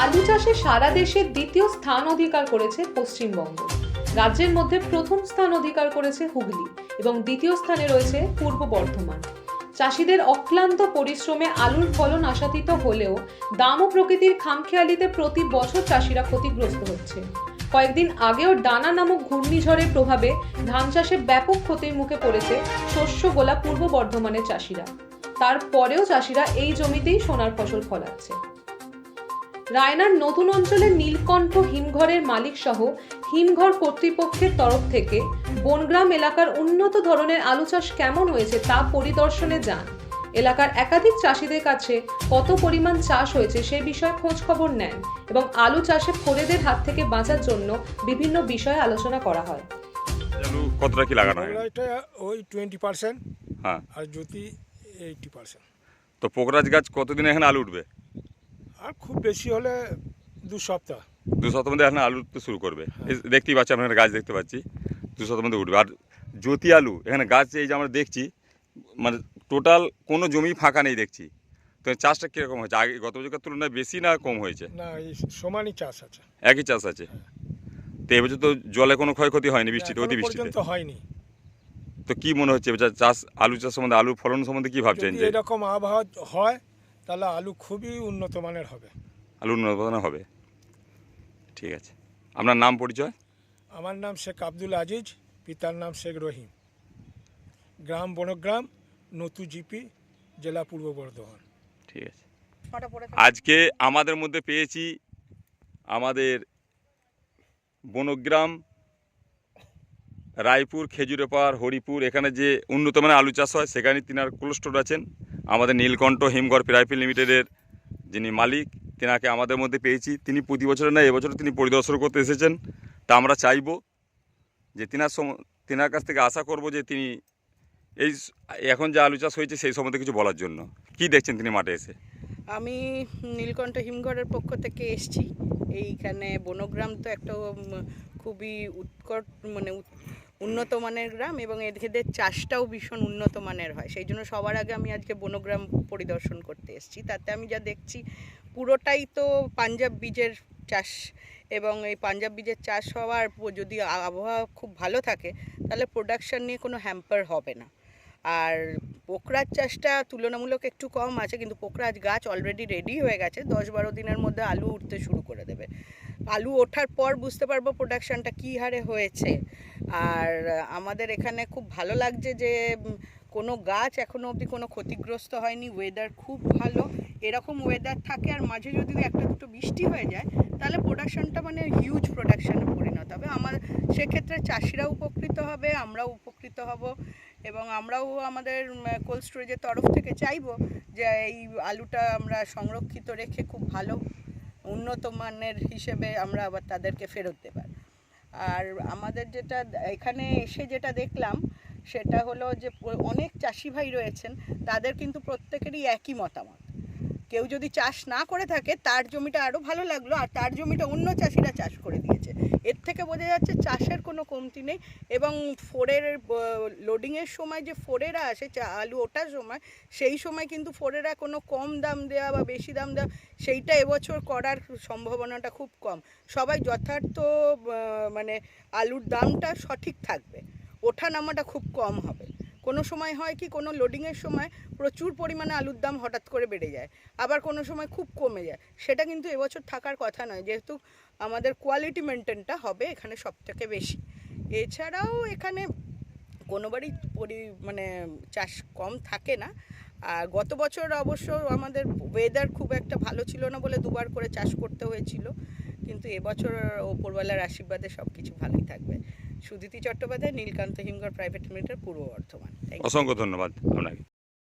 আলু চাষে সারা দেশে দ্বিতীয় স্থান অধিকার করেছে পশ্চিমবঙ্গ। রাজ্যের মধ্যে প্রথম স্থান অধিকার করেছে হুগলি এবং দ্বিতীয় স্থানে রয়েছে পূর্ব বর্ধমান। চাষিদের অক্লান্ত পরিশ্রমে আলুর ফলন আশাতীত হলেও দাম ও প্রকৃতির খামখেয়ালিতে প্রতি বছর চাষিরা ক্ষতিগ্রস্ত হচ্ছে। কয়েকদিন আগেও ডানা নামক ঘূর্ণিঝড়ের প্রভাবে ধান চাষে ব্যাপক ক্ষতির মুখে পড়েছে শস্য গোলা পূর্ব বর্ধমানের চাষিরা। তারপরেও চাষিরা এই জমিতেই সোনার ফসল ফলাচ্ছে। রায়নার নতুন অঞ্চলের নীলকণ্ঠ হিমঘরের মালিক সহ হিমঘর কর্তৃপক্ষের তরফ থেকে বনগ্রাম এলাকার উন্নত ধরনের আলু চাষ কেমন হয়েছে তা পরিদর্শনে যান। এলাকার একাধিক চাষিদের কাছে কত পরিমাণ চাষ হয়েছে সে বিষয়ে খোঁজ খবর নেন এবং আলু চাষে ফোড়েদের হাত থেকে বাঁচার জন্য বিভিন্ন বিষয়ে আলোচনা করা হয়। আলু কতটা কি লাগানো হয়? এটা ওই 20%, হ্যাঁ, আর জ্যোতি 80%। তো পোকরাজ গাছ কতদিন এখানে আলু উঠবে? আর খুব বেশি হলে 2 সপ্তাহ। 2 সপ্তাহ মধ্যে এখানে আলু উঠতে শুরু করবে। দেখতেই পাচ্ছি, আমরা গাছ দেখতে পাচ্ছি 2 সপ্তাহ মধ্যে উঠবে। আর জ্যোতি আলু এখানে গাছ এই যে আমরা দেখছি, মানে টোটাল কোনো জমি ফাঁকা নেই দেখছি। তো চাষটা কীরকম হয়েছে? আগে গত বছরের তুলনায় বেশি না কম হয়েছে? না, এই সমানই চাষ আছে। একই চাষ আছে। তো এবছর তো জলে কোনো ক্ষয়ক্ষতি হয়নি বৃষ্টিতে, এখনো অতিবৃষ্টিতে? পর্যন্ত হয়নি। তো কি মনে হচ্ছে এবছর চাষ, আলু চাষ সম্বন্ধে, আলুর ফলন সম্বন্ধে কি ভাবছেন? যদি যে এরকম আবহাওয়া হয় তাহলে আলু খুবই উন্নত মানের হবে। আলু উন্নত হবে। ঠিক আছে, আপনার নাম পরিচয়? আমার নাম শেখ আব্দুল আজিজ, পিতার নাম শেখ রহিম, গ্রাম বনগ্রাম, নতু জিপি, জেলা পূর্ব বর্ধমান। ঠিক আছে। আজকে আমাদের মধ্যে পেয়েছি আমাদের বনগ্রাম, রায়পুর, খেজুরেপাড়, হরিপুর, এখানে যে উন্নত মানের আলু চাষ হয় সেখানে তিনার কোল্ড স্টোর আছেন। আমাদের নীলকণ্ঠ হিমঘর প্রাইভেট লিমিটেডের যিনি মালিক, তিনাকে আমাদের মধ্যে পেয়েছি। তিনি প্রতি বছরে না, এবছর তিনি পরিদর্শন করতে এসেছেন। তা আমরা চাইব যে তিনার কাছ থেকে আশা করব যে তিনি এই এখন যে আলু চাষ হয়েছে সেই সম্বন্ধে কিছু বলার জন্য। কি দেখছেন তিনি মাঠে এসে? আমি নীলকণ্ঠ হিমঘরের পক্ষ থেকে এসেছি। এইখানে বনগ্রাম তো একটা খুবই উৎকট মানে উন্নত মানের গ্রাম এবং এদের চাষটাও ভীষণ উন্নত মানের হয়। সেই জন্য সবার আগে আমি আজকে বনগ্রাম পরিদর্শন করতে এসেছি। তাতে আমি যা দেখছি পুরোটাই তো পাঞ্জাব বীজের চাষ, এবং এই পাঞ্জাব বীজের চাষ হওয়ার যদি আবহাওয়া খুব ভালো থাকে তাহলে প্রোডাকশান নিয়ে কোনো হ্যাম্পার হবে না। আর পোকরাজ চাষটা তুলনামূলক একটু কম আছে, কিন্তু পোকরাজ গাছ অলরেডি রেডি হয়ে গেছে। 10-12 দিনের মধ্যে আলু উঠতে শুরু করে দেবে। আলু ওঠার পর বুঝতে পারবো প্রোডাকশানটা কী হারে হয়েছে। আর আমাদের এখানে খুব ভালো লাগছে যে কোনো গাছ এখনও অবধি কোনো ক্ষতিগ্রস্ত হয়নি। ওয়েদার খুব ভালো। এরকম ওয়েদার থাকে আর মাঝে যদি একটা দুটো বৃষ্টি হয়ে যায় তাহলে প্রোডাকশানটা মানে হিউজ প্রোডাকশানে পরিণত হবে। আমার সেক্ষেত্রে চাষিরাও উপকৃত হবে, আমরাও উপকৃত হব, এবং আমরাও আমাদের কোল্ড স্টোরেজের তরফ থেকে চাইব যে এই আলুটা আমরা সংরক্ষিত রেখে খুব ভালো উন্নত মানের হিসেবে আমরা আবার তাদেরকে ফেরত দেবার। আর আমাদের যেটা এখানে এসে যেটা দেখলাম সেটা হলো যে অনেক চাষি ভাই রয়েছেন, তাদের কিন্তু প্রত্যেকেরই একই মতামত। কেউ যদি চাষ না করে থাকে তার জমিটা আরও ভালো লাগলো, আর তার জমিটা অন্য চাষিরা চাষ করে দিয়েছে। এর থেকে বোঝা যাচ্ছে চাষের কোনো কমতি নেই। এবং ফোরের লোডিংয়ের সময় যে ফোরেরা আসে আলু ওঠার সময়, সেই সময় কিন্তু ফোরেরা কোনো কম দাম দেওয়া বা বেশি দাম দেওয়া সেইটা এবছর করার সম্ভাবনাটা খুব কম। সবাই যথার্থ মানে আলুর দামটা সঠিক থাকবে, ওঠা নামাটা খুব কম হবে। কোনো সময় হয় কি, কোনো লোডিংয়ের সময় প্রচুর পরিমাণে আলুর দাম হঠাৎ করে বেড়ে যায়, আবার কোনো সময় খুব কমে যায়। সেটা কিন্তু এবছর থাকার কথা নয়, যেহেতু আমাদের কোয়ালিটি মেনটেনটা হবে এখানে সবথেকে বেশি। এছাড়াও এখানে কোনোবারই মানে চাষ কম থাকে না। আর গত বছর অবশ্য আমাদের ওয়েদার খুব একটা ভালো ছিল না বলে 2বার করে চাষ করতে হয়েছিল, কিন্তু এবছর ওপরওয়ালার আশীর্বাদে সব কিছু ভালোই থাকবে। সুদিতি চট্টোপাধ্যায়, নীলকান্ত হিমঘর প্রাইভেট লিমিটেড, পূর্ব বর্ধমান। অসংখ্য ধন্যবাদ আপনাকে।